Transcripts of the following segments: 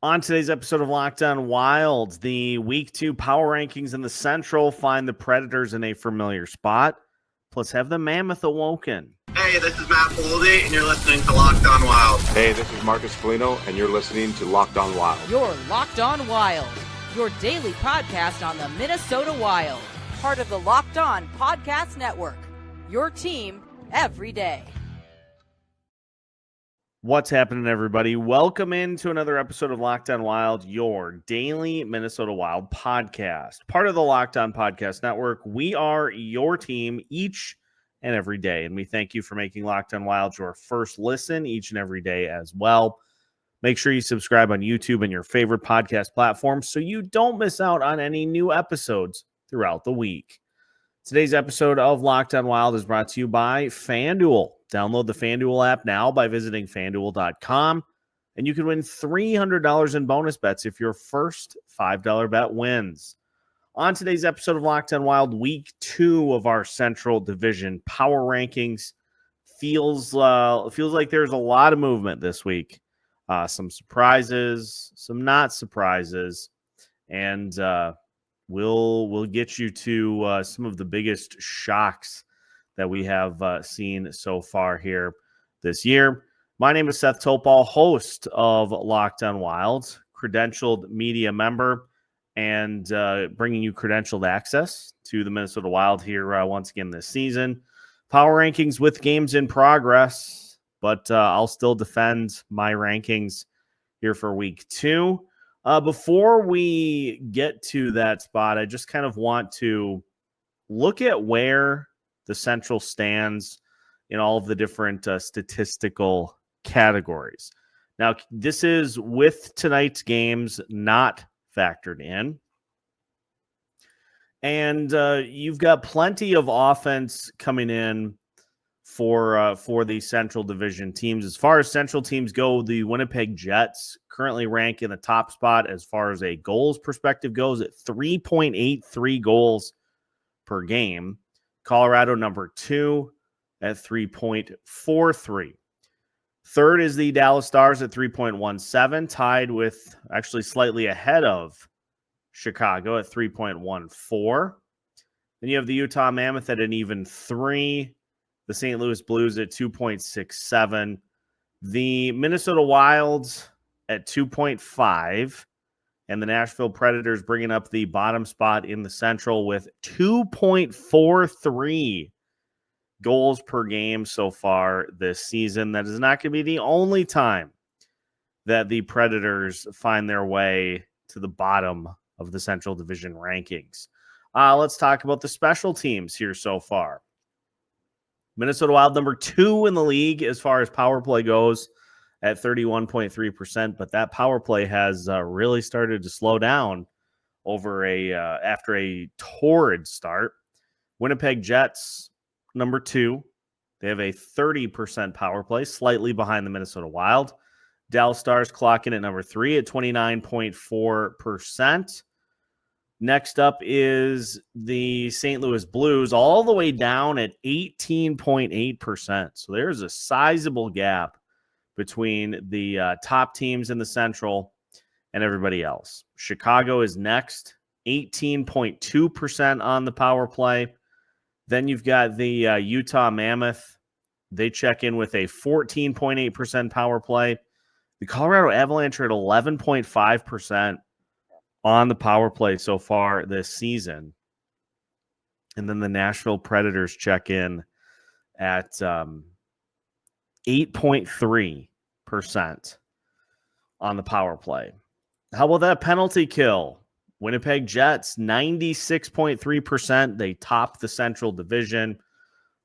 On today's episode of Locked On Wild, the Week 2 power rankings in the Central find the Predators in a familiar spot, plus have the Mammoth awoken. Hey, this is Matt Boldy, and you're listening to Locked On Wild. Hey, this is Marcus Foligno, and you're listening to Locked On Wild. You're Locked On Wild, your daily podcast on the Minnesota Wild, part of the Locked On Podcast Network, your team every day. What's happening, everybody? Welcome into another episode of Locked On Wild, your daily Minnesota Wild podcast, part of the Locked On Podcast Network. We are your team each and every day, and we thank you for making Locked On Wild your first listen each and every day as well. Make sure you subscribe on YouTube and your favorite podcast platform so you don't miss out on any new episodes throughout the week. Today's episode of Locked On Wild is brought to you by FanDuel. Download the FanDuel app now by visiting FanDuel.com, and you can win $300 in bonus bets if your first $5 bet wins. On today's episode of Locked On Wild, Week 2 of our Central Division Power Rankings, feels like there's a lot of movement this week. Some surprises, some not surprises, and we'll get you to some of the biggest shocks that we have seen so far here this year. My name is Seth Toupal, host of Locked On Wild, credentialed media member, and bringing you credentialed access to the Minnesota Wild here once again this season. Power rankings with games in progress, but I'll still defend my rankings here for Week 2. Before we get to that spot, I just kind of want to look at where the Central stands in all of the different statistical categories. Now, this is with tonight's games not factored in. And you've got plenty of offense coming in for the Central Division teams. As far as Central teams go, the Winnipeg Jets currently rank in the top spot as far as a goals perspective goes at 3.83 goals per game. Colorado number 2 at 3.43. Third is the Dallas Stars at 3.17, tied with, actually slightly ahead of, Chicago at 3.14. Then you have the Utah Mammoth at an even 3. The St. Louis Blues at 2.67. The Minnesota Wilds at 2.5. And the Nashville Predators bringing up the bottom spot in the Central with 2.43 goals per game so far this season. That is not going to be the only time that the Predators find their way to the bottom of the Central Division rankings. Let's talk about the special teams here so far. Minnesota Wild number 2 in the league as far as power play goes, at 31.3%, but that power play has really started to slow down over after a torrid start. Winnipeg Jets, number 2. They have a 30% power play, slightly behind the Minnesota Wild. Dallas Stars clocking at number 3 at 29.4%. Next up is the St. Louis Blues, all the way down at 18.8%. So there's a sizable gap between the top teams in the Central and everybody else. Chicago is next, 18.2% on the power play. Then you've got the Utah Mammoth. They check in with a 14.8% power play. The Colorado Avalanche are at 11.5% on the power play so far this season. And then the Nashville Predators check in at 8.3% on the power play. How about that penalty kill? Winnipeg Jets, 96.3%. They top the Central Division.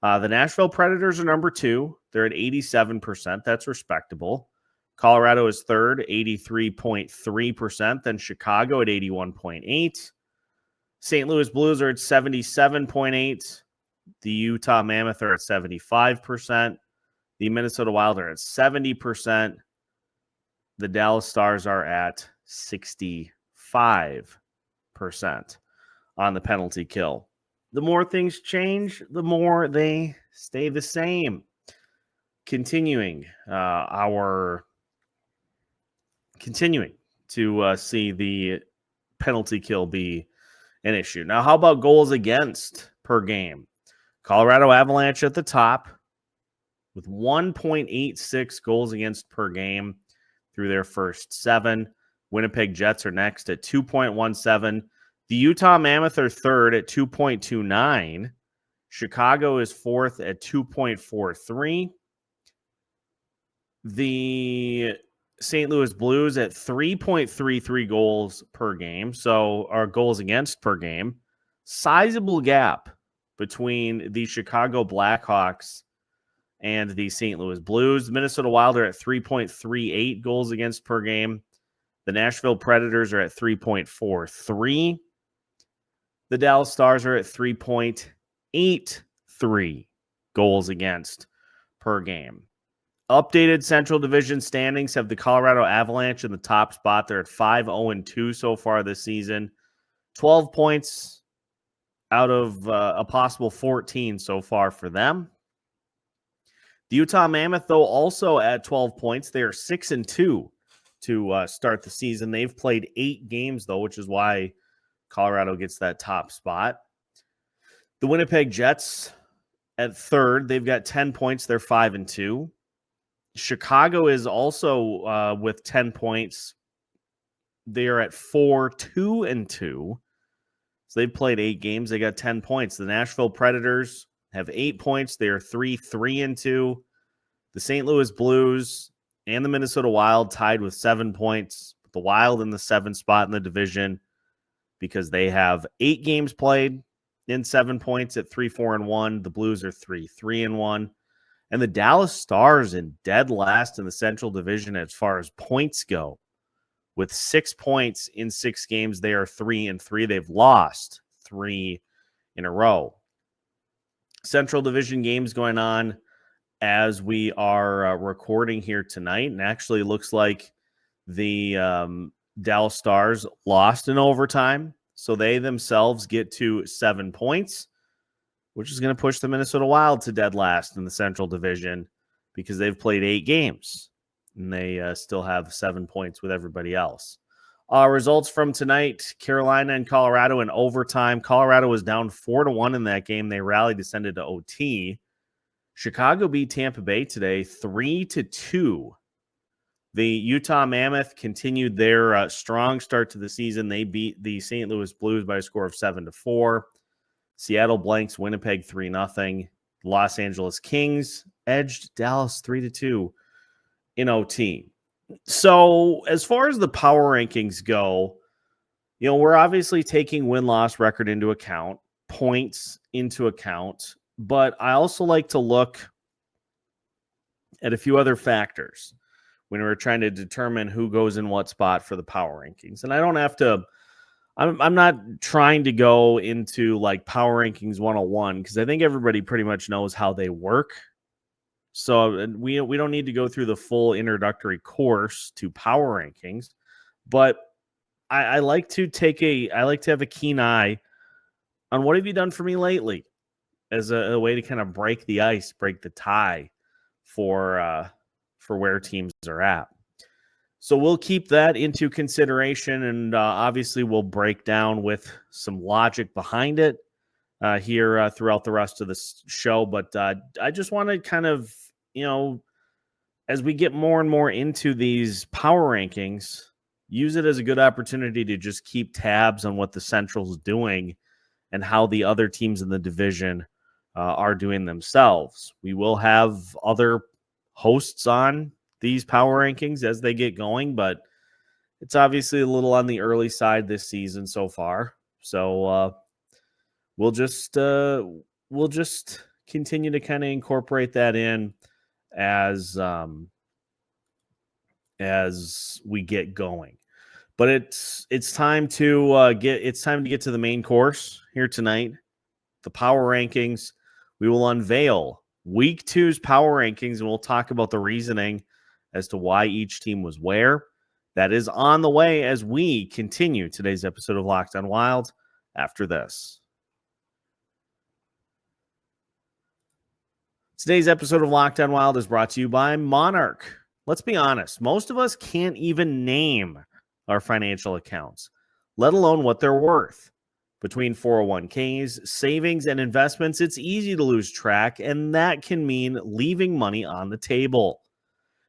The Nashville Predators are number 2. They're at 87%. That's respectable. Colorado is third, 83.3%. Then Chicago at 81.8%. St. Louis Blues are at 77.8%. The Utah Mammoth are at 75%. The Minnesota Wild are at 70%. The Dallas Stars are at 65% on the penalty kill. The more things change, the more they stay the same. Continuing to see the penalty kill be an issue. Now, how about goals against per game? Colorado Avalanche at the top with 1.86 goals against per game through their first 7. Winnipeg Jets are next at 2.17. The Utah Mammoth are third at 2.29. Chicago is fourth at 2.43. The St. Louis Blues at 3.33 goals per game, so our goals against per game. Sizable gap between the Chicago Blackhawks and the St. Louis Blues. The Minnesota Wild are at 3.38 goals against per game. The Nashville Predators are at 3.43. The Dallas Stars are at 3.83 goals against per game. Updated Central Division standings have the Colorado Avalanche in the top spot. They're at 5-0-2 so far this season. 12 points out of a possible 14 so far for them. The Utah Mammoth, though, also at 12 points. They are 6-2 to start the season. They've played 8 games, though, which is why Colorado gets that top spot. The Winnipeg Jets at third. They've got 10 points. They're 5-2. Chicago is also with 10 points. They are at 4-2-2. So they've played 8 games. They got 10 points. The Nashville Predators have 8 points. They are 3-3-2. The St. Louis Blues and the Minnesota Wild tied with 7 points. The Wild in the 7th spot in the division because they have 8 games played in 7 points at 3-4-1. The Blues are 3-3-1. And the Dallas Stars in dead last in the Central Division as far as points go. With 6 points in 6 games, they are 3-3. They've lost 3 in a row. Central Division games going on as we are recording here tonight. And actually looks like the Dallas Stars lost in overtime. So they themselves get to 7 points, which is going to push the Minnesota Wild to dead last in the Central Division because they've played 8 games and they still have 7 points with everybody else. Results from tonight, Carolina and Colorado in overtime. Colorado was down 4-1 in that game. They rallied, descended to OT. Chicago beat Tampa Bay today 3-2. The Utah Mammoth continued their strong start to the season. They beat the St. Louis Blues by a score of 7-4. Seattle blanks Winnipeg 3-0. Los Angeles Kings edged Dallas 3-2 in OT. So as far as the power rankings go, you know, we're obviously taking win-loss record into account, points into account, but I also like to look at a few other factors when we're trying to determine who goes in what spot for the power rankings. And I don't have to I'm not trying to go into like power rankings 101 because I think everybody pretty much knows how they work. So we don't need to go through the full introductory course to power rankings, but I like to have a keen eye on what have you done for me lately as a way to kind of break the ice, break the tie for where teams are at. So we'll keep that into consideration, and obviously we'll break down with some logic behind it here throughout the rest of the show. But I just want to kind of, you know, as we get more and more into these power rankings, use it as a good opportunity to just keep tabs on what the Central's doing and how the other teams in the division are doing themselves. We will have other hosts on these power rankings as they get going, but it's obviously a little on the early side this season so far. So we'll just continue to kind of incorporate that in as we get going. But it's time to get to the main course here tonight. The power rankings. We will unveil week 2's power rankings, and we'll talk about the reasoning as to why each team was where. That is on the way as we continue today's episode of Locked On Wild after this. Today's episode of Locked On Wild is brought to you by Monarch. Let's be honest, most of us can't even name our financial accounts, let alone what they're worth. Between 401ks, savings, and investments, it's easy to lose track, and that can mean leaving money on the table.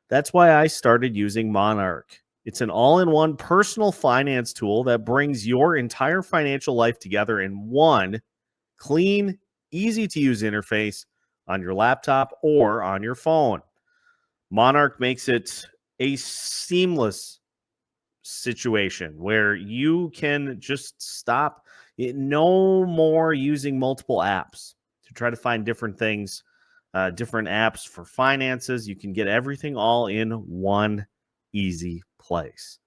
That's why I started using Monarch. It's an all-in-one personal finance tool that brings your entire financial life together in one clean, easy-to-use interface on your laptop or on your phone. Monarch makes it a seamless situation where you can just stop. No more using multiple apps to try to find different things, different apps for finances. You can get everything all in one easy place.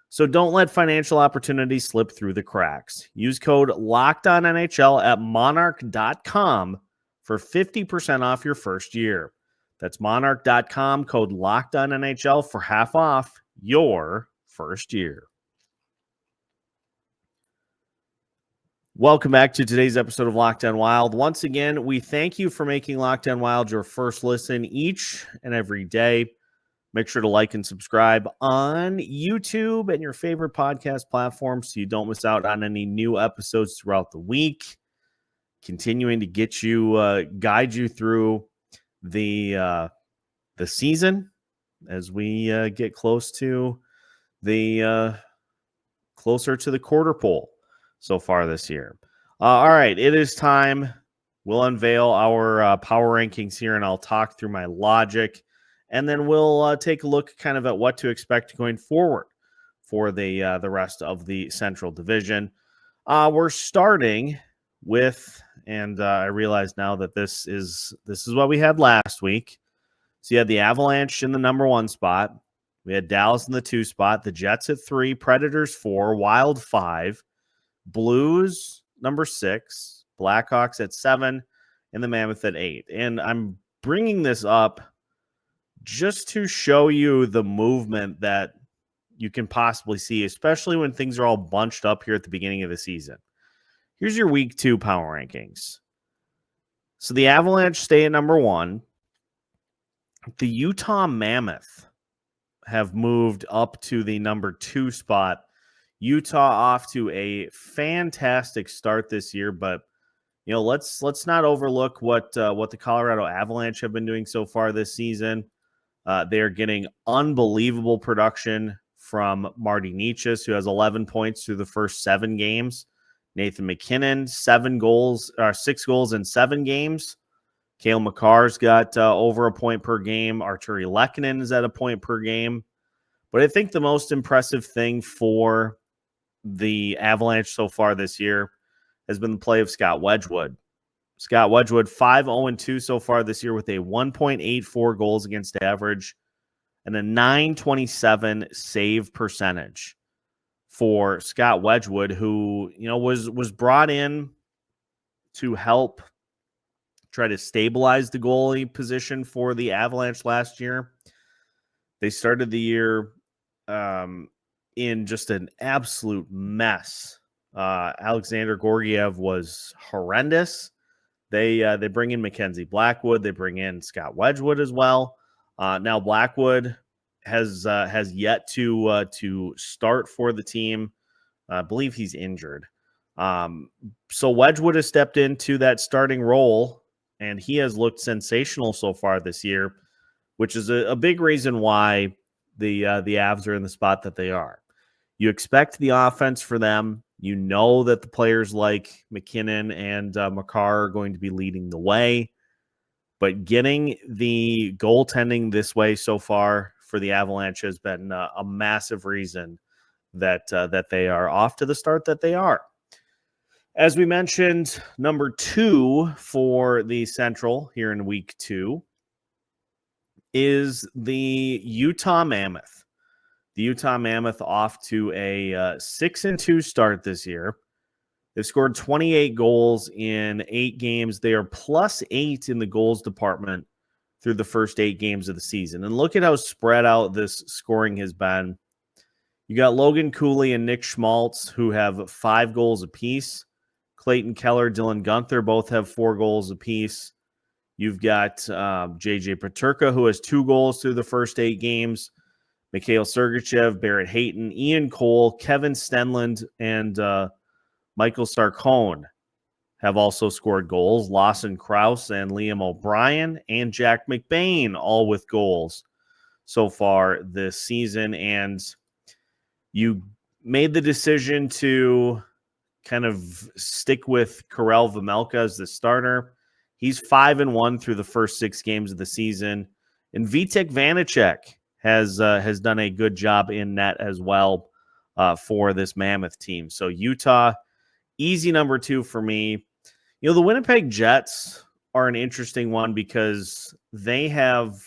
So don't let financial opportunities slip through the cracks. Use code LOCKEDONNHL at monarch.com for 50% off your first year. That's monarch.com, code LOCKEDONNHL for half off your first year. Welcome back to today's episode of Locked On Wild. Once again, we thank you for making Locked On Wild your first listen each and every day. Make sure to like and subscribe on YouTube and your favorite podcast platforms so you don't miss out on any new episodes throughout the week. Continuing to get you, guide you through the season as we get closer to the quarter pole so far this year. All right, it is time. We'll unveil our power rankings here, and I'll talk through my logic, and then we'll take a look kind of at what to expect going forward for the rest of the Central Division. We're starting with, and I realize now that this is what we had last week. So you had the Avalanche in the number 1 spot. We had Dallas in the 2 spot, the Jets at 3, Predators 4, Wild 5, Blues number 6, Blackhawks at 7, and the Mammoth at 8. And I'm bringing this up just to show you the movement that you can possibly see, especially when things are all bunched up here at the beginning of the season. Here's your week 2 power rankings. So the Avalanche stay at number 1. The Utah Mammoth have moved up to the number 2 spot. Utah off to a fantastic start this year, but let's not overlook what the Colorado Avalanche have been doing so far this season. They're getting unbelievable production from Marty, who has 11 points through the first 7 games. Nathan MacKinnon, 6 goals in 7 games. Cale Makar's got over a point per game. Arturi Lehkonen is at a point per game. But I think the most impressive thing for the Avalanche so far this year has been the play of Scott Wedgwood. Scott Wedgwood, 5-0-2 so far this year with a 1.84 goals against average and a .927 save percentage for Scott Wedgwood, who was brought in to help try to stabilize the goalie position for the Avalanche last year. They started the year in just an absolute mess. Alexander Georgiev was horrendous. They bring in Mackenzie Blackwood. They bring in Scott Wedgwood as well. Now Blackwood has yet to start for the team. I believe he's injured. So Wedgwood has stepped into that starting role, and he has looked sensational so far this year, which is a big reason why the Avs are in the spot that they are. You expect the offense for them. You know that the players like MacKinnon and Makar are going to be leading the way. But getting the goaltending this way so far for the Avalanche has been a massive reason that they are off to the start that they are. As we mentioned, number 2 for the Central here in week 2 is the Utah Mammoth. The Utah Mammoth off to a 6-2 start this year. They've scored 28 goals in 8 games. They are +8 in the goals department through the first 8 games of the season. And look at how spread out this scoring has been. You got Logan Cooley and Nick Schmaltz, who have 5 goals apiece. Clayton Keller, Dylan Gunther both have 4 goals apiece. You've got JJ Peterka, who has 2 goals through the first 8 games. Mikhail Sergachev, Barrett Hayton, Ian Cole, Kevin Stenlund, and Michael Sarcone have also scored goals. Lawson Krause and Liam O'Brien and Jack McBain all with goals so far this season. And you made the decision to kind of stick with Kirill Vejmelka as the starter. He's 5-1 through the first 6 games of the season. And Vitek Vanacek has done a good job in net as well for this Mammoth team. So Utah, easy number 2 for me. You know, the Winnipeg Jets are an interesting one because they have,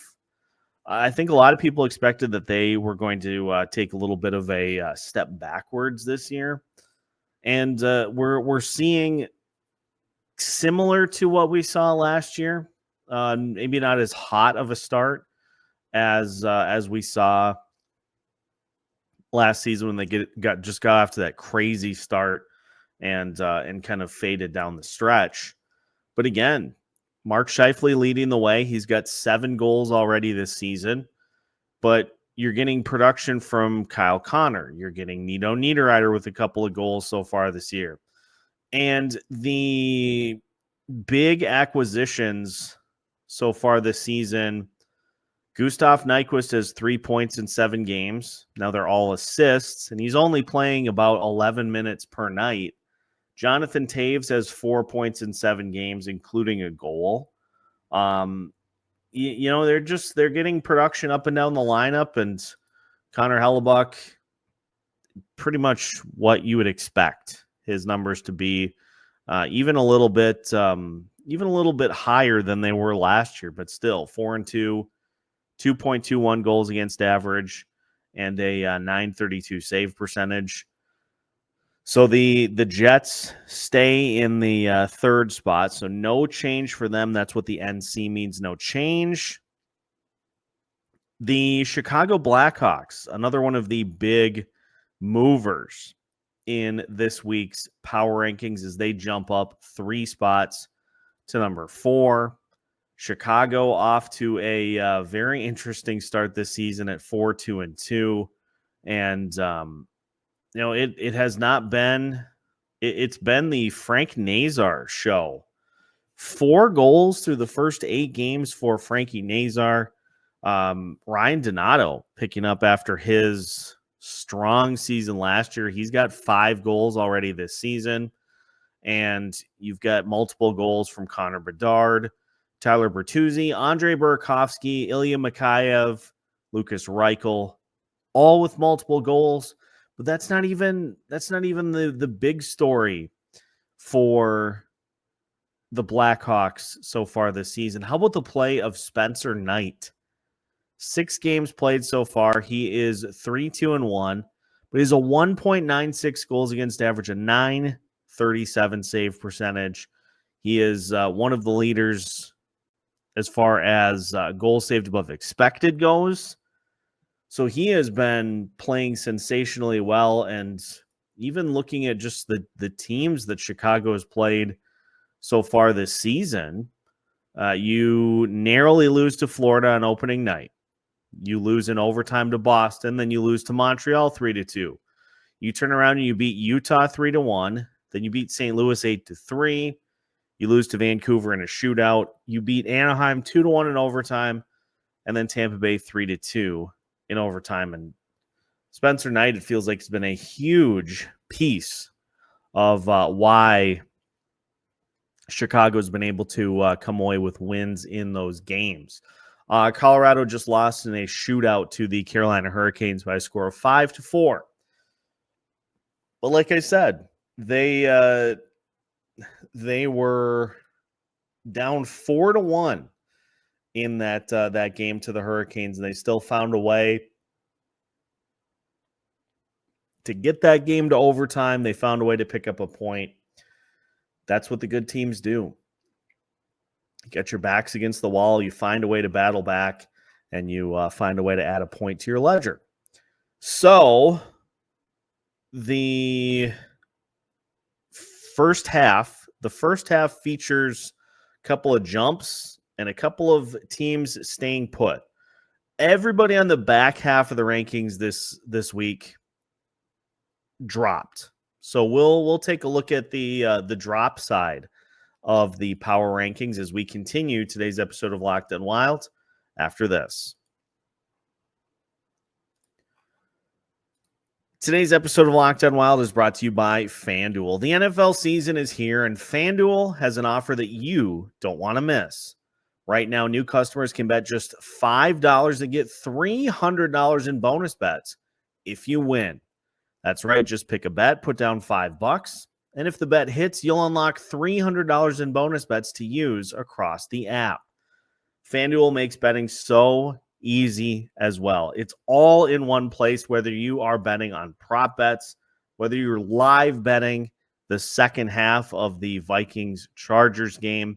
I think a lot of people expected that they were going to take a little bit of a step backwards this year. And we're seeing similar to what we saw last year, maybe not as hot of a start as we saw last season when they got off to that crazy start and kind of faded down the stretch. But again, Mark Scheifele leading the way. He's got 7 goals already this season, but you're getting production from Kyle Connor. You're getting Nito Niederreiter with a couple of goals so far this year. And the big acquisitions so far this season, Gustav Nyquist has 3 points in 7 games. Now they're all assists, and he's only playing about 11 minutes per night. Jonathan Taves has 4 points in 7 games, including a goal. You know, they're getting production up and down the lineup, and Connor Hellebuck, pretty much what you would expect his numbers to be, even a little bit higher than they were last year, but still 4-2, 2.21 goals against average, and a .932 save percentage. So the Jets stay in the third spot, so no change for them. That's what the NC means, no change. The Chicago Blackhawks, another one of the big movers in this week's power rankings as they jump up 3 spots to number 4. Chicago off to a very interesting start this season at 4-2-2. And, you know, it has not been, it's been the Frank Nazar show. 4 goals through the first 8 games for Frankie Nazar. Ryan Donato picking up after his strong season last year. He's got 5 goals already this season. And you've got multiple goals from Connor Bedard, Tyler Bertuzzi, Andre Burakovsky, Ilya Mikheyev, Lucas Reichel, all with multiple goals. But that's not even the big story for the Blackhawks so far this season. How about the play of Spencer Knight? 6 games played so far. He is 3-2-1, but he's a 1.96 goals against average, a .937 save percentage. He is one of the leaders as far as goals saved above expected goes. So he has been playing sensationally well, and even looking at just the teams that Chicago has played so far this season, you narrowly lose to Florida on opening night. You lose in overtime to Boston, then you lose to Montreal 3-2. You turn around and you beat Utah 3-1, then you beat St. Louis 8-3. You lose to Vancouver in a shootout. You beat Anaheim 2-1 in overtime, and then Tampa Bay 3-2 in overtime. And Spencer Knight, it feels like, has been a huge piece of why Chicago's been able to come away with wins in those games. Colorado just lost in a shootout to the Carolina Hurricanes by a score of 5-4. But like I said, they were down 4-1 in that game to the Hurricanes, and they still found a way to get that game to overtime. They found a way to pick up a point. That's what the good teams do. You get your backs against the wall, you find a way to battle back, and you find a way to add a point to your ledger. So the first half features a couple of jumps and a couple of teams staying put. everybody on the back half of the rankings this week dropped. So we'll take a look at the drop side of the power rankings as we continue today's episode of Locked On Wild after this. Today's episode of Locked On Wild is brought to you by FanDuel. The NFL season is here, and FanDuel has an offer that you don't want to miss. Right now, new customers can bet just $5 and get $300 in bonus bets if you win. That's right. Just pick a bet, put down $5, and if the bet hits, you'll unlock $300 in bonus bets to use across the app. FanDuel makes betting so easy as well. It's all in one place, whether you are betting on prop bets, whether you're live betting the second half of the Vikings-Chargers game,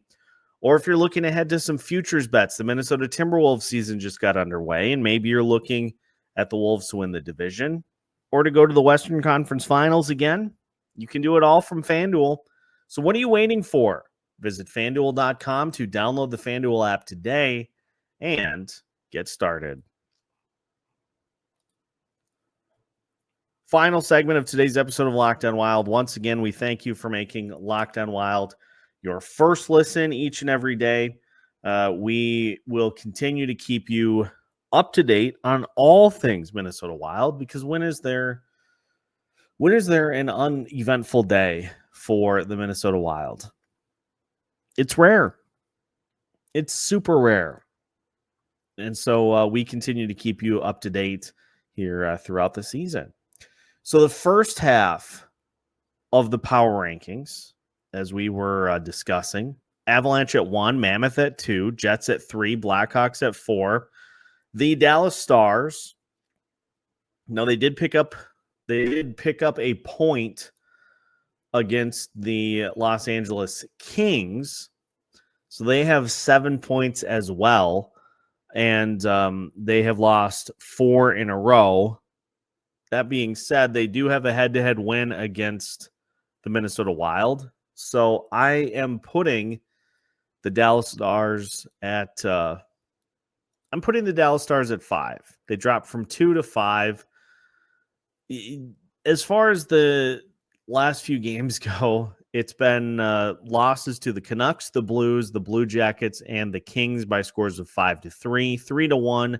or if you're looking ahead to some futures bets. The Minnesota Timberwolves season just got underway, and maybe you're looking at the Wolves to win the division or to go to the Western Conference Finals again. You can do it all from FanDuel. So what are you waiting for? Visit FanDuel.com to download the FanDuel app today and get started. Final segment of today's episode of Locked On Wild. Once again, we thank you for making Locked On Wild your first listen each and every day. We will continue to keep you up to date on all things Minnesota Wild, because when is there an uneventful day for the Minnesota Wild? It's rare. It's super rare. And so we continue to keep you up to date here throughout the season. So the first half of the power rankings, as we were discussing, Avalanche at 1, Mammoth at 2, Jets at 3, Blackhawks at 4. The Dallas Stars, no, they did pick up a point against the Los Angeles Kings. So they have 7 points as well. And they have lost 4 in a row. That being said, they do have a head-to-head win against the Minnesota Wild. So I am putting the Dallas Stars at 5. They dropped from 2 to 5. As far as the last few games go, it's been losses to the Canucks, the Blues, the Blue Jackets, and the Kings by scores of 5-3, 3-1,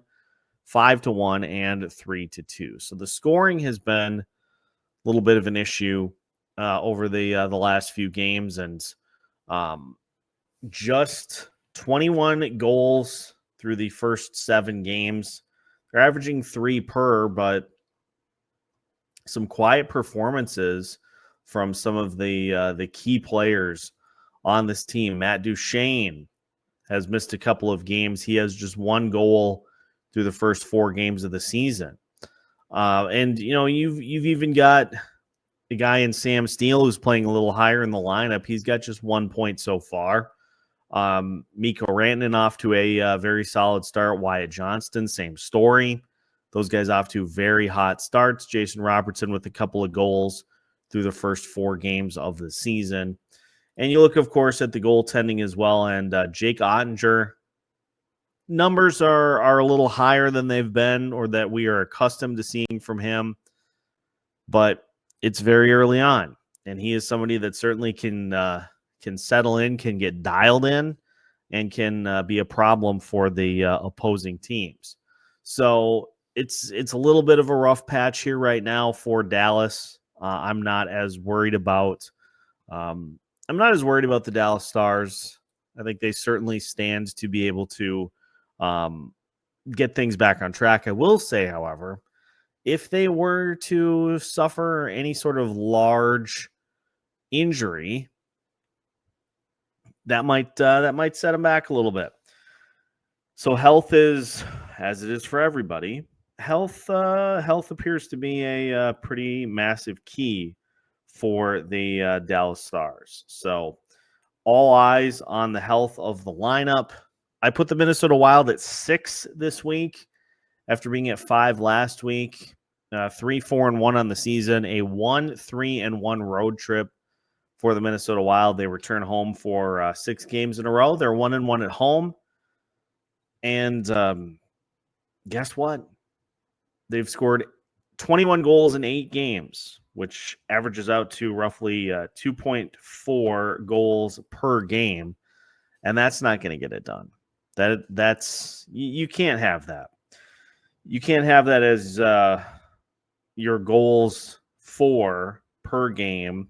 5-1, and 3-2. So the scoring has been a little bit of an issue over the last few games, and just 21 goals through the first 7 games. They're averaging 3 per, but some quiet performances from some of the key players on this team. Matt Duchene has missed a couple of games. He has just 1 goal through the first 4 games of the season. And you know, you've even got a guy in Sam Steele who's playing a little higher in the lineup. He's got just 1 point so far. Mikko Rantanen off to a very solid start. Wyatt Johnston, same story. Those guys off to very hot starts. Jason Robertson with a couple of goals through the first 4 games of the season. And you look, of course, at the goaltending as well. And Jake Ottinger, numbers are a little higher than they've been or that we are accustomed to seeing from him. But it's very early on. And he is somebody that certainly can settle in, can get dialed in, and can be a problem for the opposing teams. So it's a little bit of a rough patch here right now for Dallas. I'm not as worried about the Dallas Stars. I think they certainly stand to be able to get things back on track. I will say, however, if they were to suffer any sort of large injury, that might set them back a little bit. So health is, as it is for everybody, health appears to be a pretty massive key for the Dallas Stars. So all eyes on the health of the lineup. I put the Minnesota Wild at 6 this week after being at 5 last week. 3-4-1 on the season, a 1-3-1 road trip for the Minnesota Wild. They return home for 6 games in a row. They're 1-1 at home. And guess what? They've scored 21 goals in 8 games, which averages out to roughly 2.4 goals per game, and that's not going to get it done. That's you can't have that. You can't have that as your goals for per game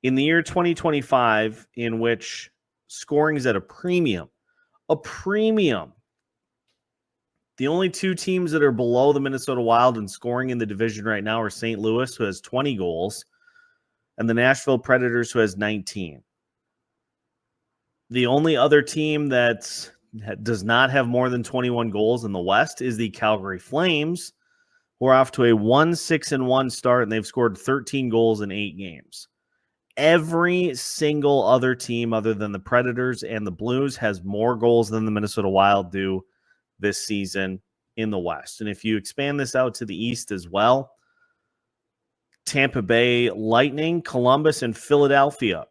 in the year 2025, in which scoring is at a premium. A premium. The only 2 teams that are below the Minnesota Wild in scoring in the division right now are St. Louis, who has 20 goals, and the Nashville Predators, who has 19. The only other team that does not have more than 21 goals in the West is the Calgary Flames, who are off to a 1-6-1 start, and they've scored 13 goals in 8 games. Every single other team other than the Predators and the Blues has more goals than the Minnesota Wild do this season in the West. And if you expand this out to the East as well, Tampa Bay Lightning, Columbus, and Philadelphia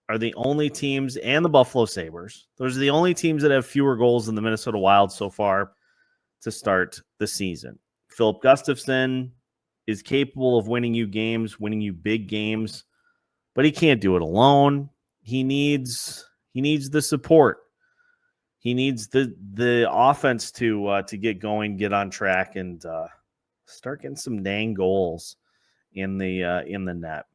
are the only teams, and the Buffalo Sabres. Those are the only teams that have fewer goals than the Minnesota Wild so far to start the season. Philip Gustafsson is capable of winning you games, winning you big games, but he can't do it alone. He needs the support. He needs the offense to get going, get on track, and start getting some dang goals in the net.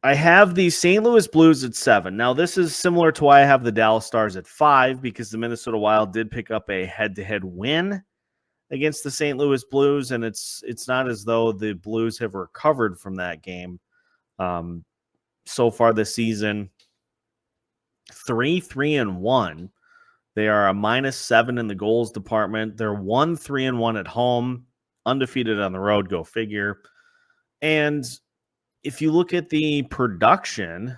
I have the St. Louis Blues at 7. Now, this is similar to why I have the Dallas Stars at 5, because the Minnesota Wild did pick up a head-to-head win against the St. Louis Blues, and it's not as though the Blues have recovered from that game. So far this season, 3-3-1. They are a -7 in the goals department. They're 1-3-1 at home, undefeated on the road. Go figure. And if you look at the production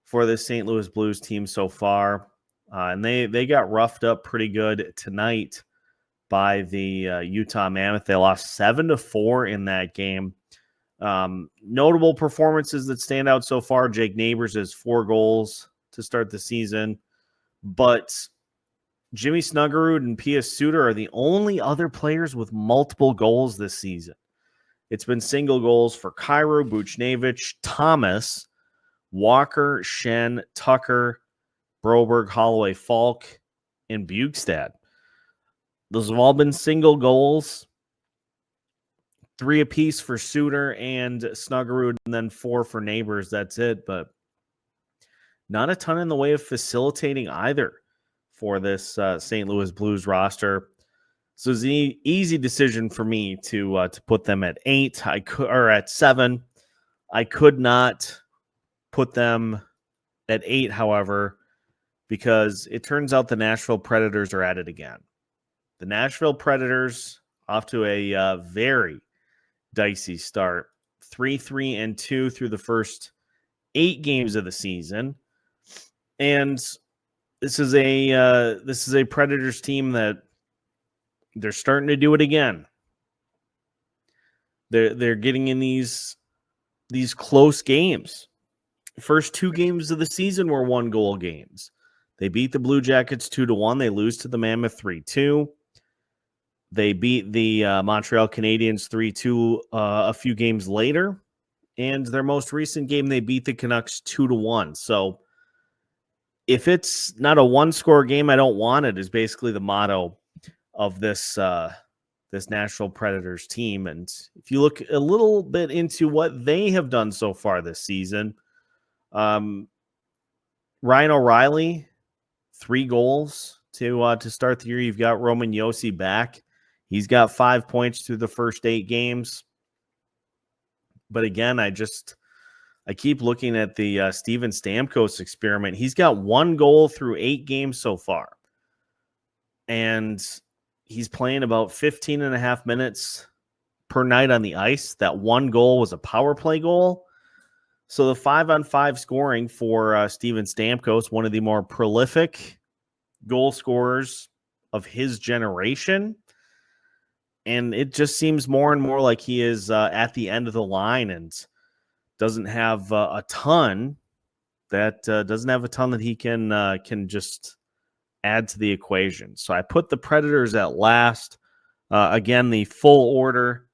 for the St. Louis Blues team so far, and they got roughed up pretty good tonight by the Utah Mammoth. They lost 7-4 in that game. Notable performances that stand out so far: Jake Neighbors has 4 goals to start the season, but Jimmy Snuggerud and Pius Suter are the only other players with multiple goals this season. It's been single goals for Cairo, Buchnevich, Thomas, Walker, Shen, Tucker, Broberg, Holloway, Falk, and Bukestad. Those have all been single goals. 3 apiece for Suter and Snuggerud, and then 4 for Neighbors. That's it, but not a ton in the way of facilitating either for this St. Louis Blues roster. So it's an easy decision for me to put them at 8. Or at 7. I could not put them at 8, however, because it turns out the Nashville Predators are at it again. The Nashville Predators off to a very dicey start, 3-3-2 through the first 8 games of the season, and this is a Predators team that they're starting to do it again. They're getting in these close games. First 2 games of the season were 1-goal games. They beat the Blue Jackets 2-1. They lose to the Mammoth 3-2. They beat the Montreal Canadiens 3-2 a few games later. And their most recent game, they beat the Canucks 2-1. So if it's not a 1-score game, I don't want it, is basically the motto of this Nashville Predators team. And if you look a little bit into what they have done so far this season, Ryan O'Reilly, 3 goals to start the year. You've got Roman Josi back. He's got 5 points through the first 8 games. But again, I keep looking at the Steven Stamkos experiment. He's got 1 goal through 8 games so far. And he's playing about 15 and a half minutes per night on the ice. That 1 goal was a power play goal. So the 5-on-5 scoring for Steven Stamkos, one of the more prolific goal scorers of his generation. And it just seems more and more like he is at the end of the line and doesn't have a ton that he can just add to the equation. So I put the Predators at last. Again, the full order: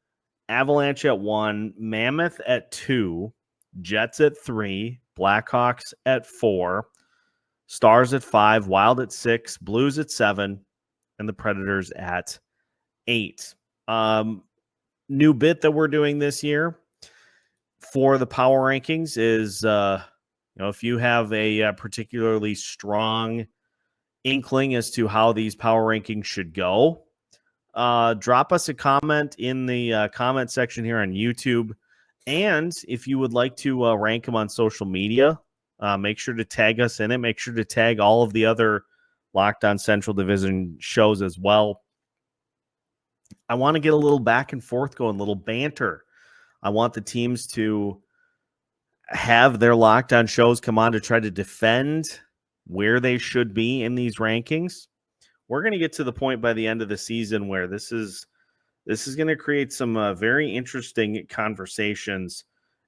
Avalanche at 1, Mammoth at 2, Jets at 3, Blackhawks at 4, Stars at 5, Wild at 6, Blues at 7, and the Predators at 8. New bit that we're doing this year for the power rankings is, if you have a particularly strong inkling as to how these power rankings should go, drop us a comment in the comment section here on YouTube. And if you would like to rank them on social media, make sure to tag us in it. Make sure to tag all of the other Locked On Central Division shows as well. I want to get a little back and forth going, a little banter. I want the teams to have their Locked On shows come on to try to defend where they should be in these rankings. We're going to get to the point by the end of the season where this is going to create some very interesting conversations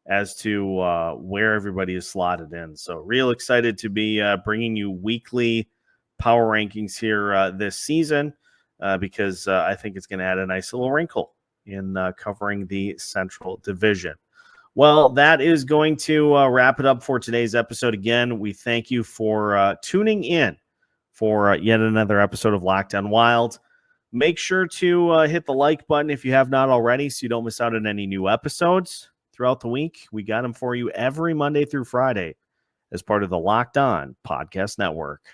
as to where everybody is slotted in. So real excited to be bringing you weekly power rankings here this season because I think it's going to add a nice little wrinkle in covering the Central Division. Well, that is going to wrap it up for today's episode. Again, we thank you for tuning in for yet another episode of Locked On Wild. Make sure to hit the like button if you have not already so you don't miss out on any new episodes throughout the week. We got them for you every Monday through Friday as part of the Locked On Podcast Network.